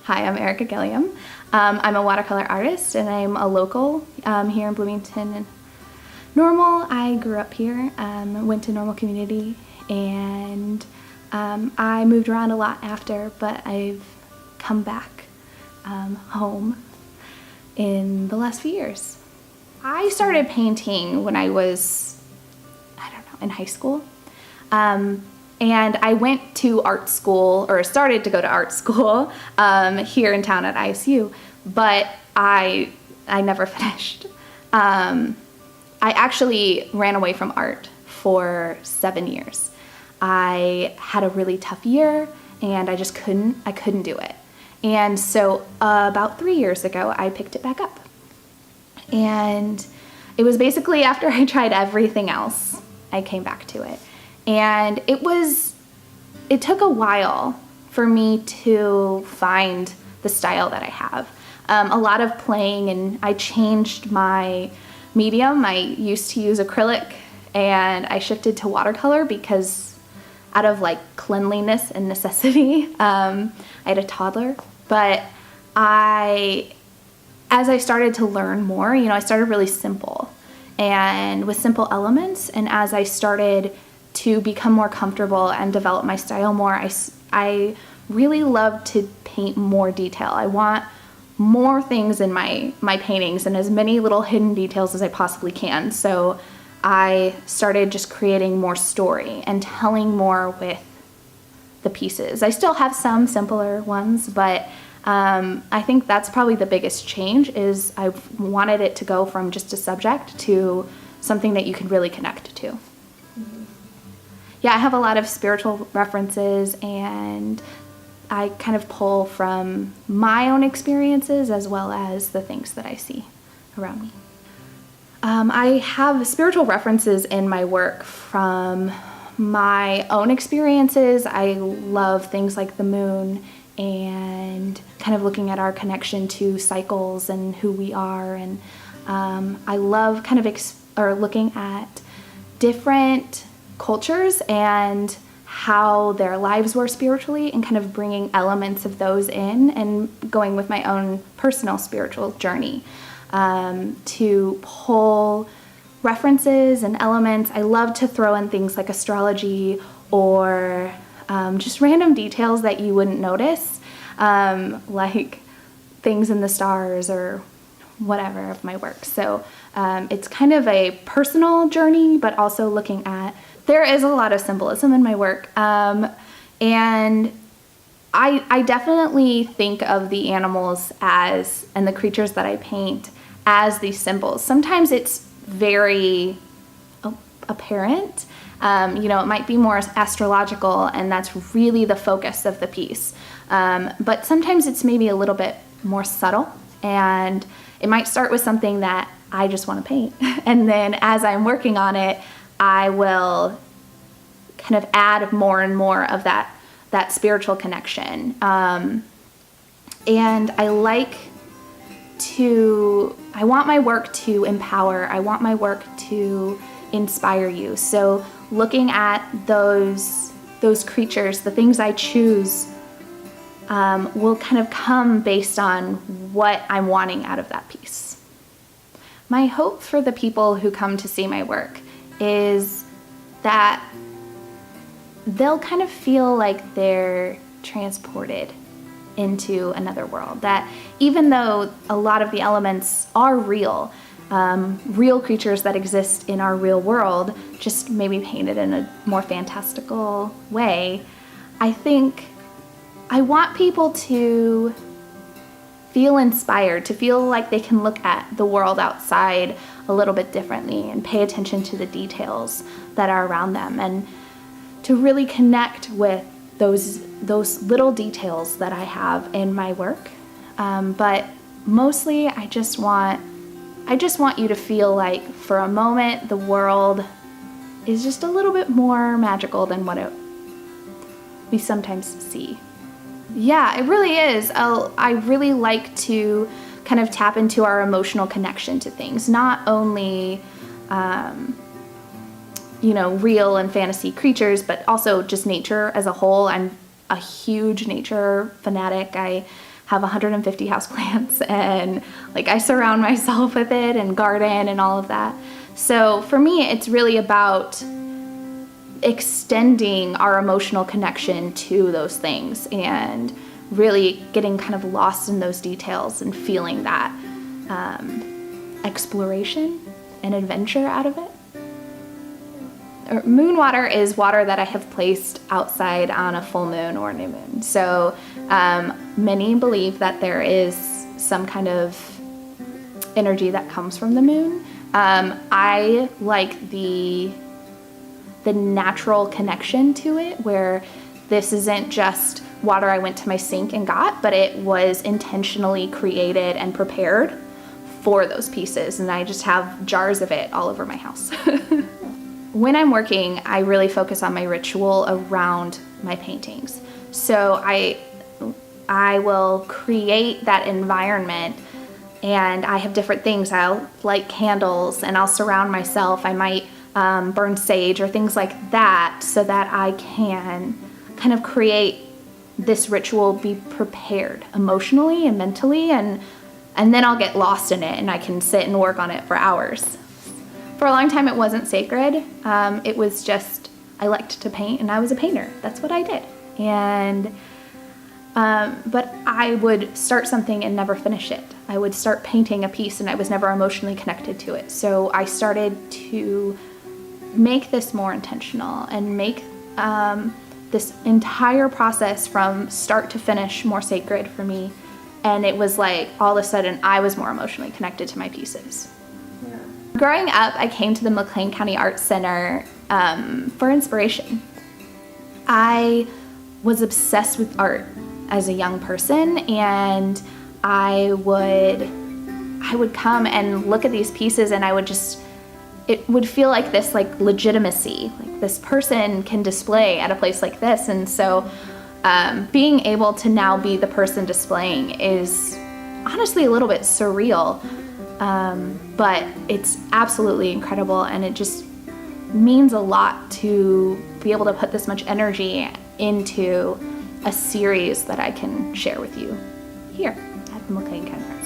Hi, I'm Erica Gilliam. I'm a watercolor artist and I'm a local here in Bloomington and Normal. I grew up here, went to Normal Community, and I moved around a lot after, but I've come back home in the last few years. I started painting when I was, in high school. And I went to art school, or started to go to art school here in town at ISU, but I never finished. I actually ran away from art for 7 years. I had a really tough year, and I couldn't do it. And so about 3 years ago, I picked it back up. And it was basically after I tried everything else, I came back to it. And it took a while for me to find the style that I have. A lot of playing, and I changed my medium. I used to use acrylic, and I shifted to watercolor because out of cleanliness and necessity. I had a toddler, but as I started to learn more, I started really simple and with simple elements. And as I started to become more comfortable and develop my style more, I really love to paint more detail. I want more things in my paintings and as many little hidden details as I possibly can. So I started just creating more story and telling more with the pieces. I still have some simpler ones, but I think that's probably the biggest change is I wanted it to go from just a subject to something that you can really connect to. Yeah, I have a lot of spiritual references, and I kind of pull from my own experiences as well as the things that I see around me. I have spiritual references in my work from my own experiences. I love things like the moon and kind of looking at our connection to cycles and who we are. And I love kind of looking at different cultures and how their lives were spiritually and kind of bringing elements of those in and going with my own personal spiritual journey to pull references and elements. I love to throw in things like astrology or just random details that you wouldn't notice, like things in the stars or whatever of my work. So it's kind of a personal journey, but also looking at, there is a lot of symbolism in my work. And I definitely think of the animals and the creatures that I paint as these symbols. Sometimes it's very apparent. It might be more astrological, and that's really the focus of the piece. But sometimes it's maybe a little bit more subtle, and it might start with something that I just want to paint. And then as I'm working on it, I will kind of add more and more of that spiritual connection. And I want my work to empower. I want my work to inspire you. So looking at those creatures, the things I choose, will kind of come based on what I'm wanting out of that piece. My hope for the people who come to see my work is that they'll kind of feel like they're transported into another world. That even though a lot of the elements are real creatures that exist in our real world, just maybe painted in a more fantastical way, I think I want people to feel inspired, to feel like they can look at the world outside a little bit differently and pay attention to the details that are around them, and to really connect with those little details that I have in my work. But mostly I just want you to feel like for a moment the world is just a little bit more magical than what we sometimes see. Yeah, it really is. I really like to kind of tap into our emotional connection to things, not only real and fantasy creatures, but also just nature as a whole. I'm a huge nature fanatic. I have 150 houseplants, and like I surround myself with it and garden and all of that. So for me, it's really about extending our emotional connection to those things and really getting kind of lost in those details and feeling that exploration and adventure out of it. Moon water is water that I have placed outside on a full moon or new moon. So many believe that there is some kind of energy that comes from the moon. I like the natural connection to it, where this isn't just water I went to my sink and got, but it was intentionally created and prepared for those pieces. And I just have jars of it all over my house. When I'm working, I really focus on my ritual around my paintings. So I will create that environment, and I have different things. I'll light candles and I'll surround myself. I might burn sage or things like that, so that I can kind of create this ritual, be prepared emotionally and mentally, and then I'll get lost in it and I can sit and work on it for hours. For a long time, it wasn't sacred. It was just, I liked to paint and I was a painter. That's what I did. And, but I would start something and never finish it. I would start painting a piece and I was never emotionally connected to it. So I started to make this more intentional and make this entire process from start to finish more sacred for me. And it was like, all of a sudden, I was more emotionally connected to my pieces. Yeah. Growing up, I came to the McLean County Arts Center for inspiration. I was obsessed with art as a young person, and I would come and look at these pieces, and it would feel like this like legitimacy, like this person can display at a place like this. And so being able to now be the person displaying is honestly a little bit surreal. But it's absolutely incredible, and it just means a lot to be able to put this much energy into a series that I can share with you here at the McLean County Arts.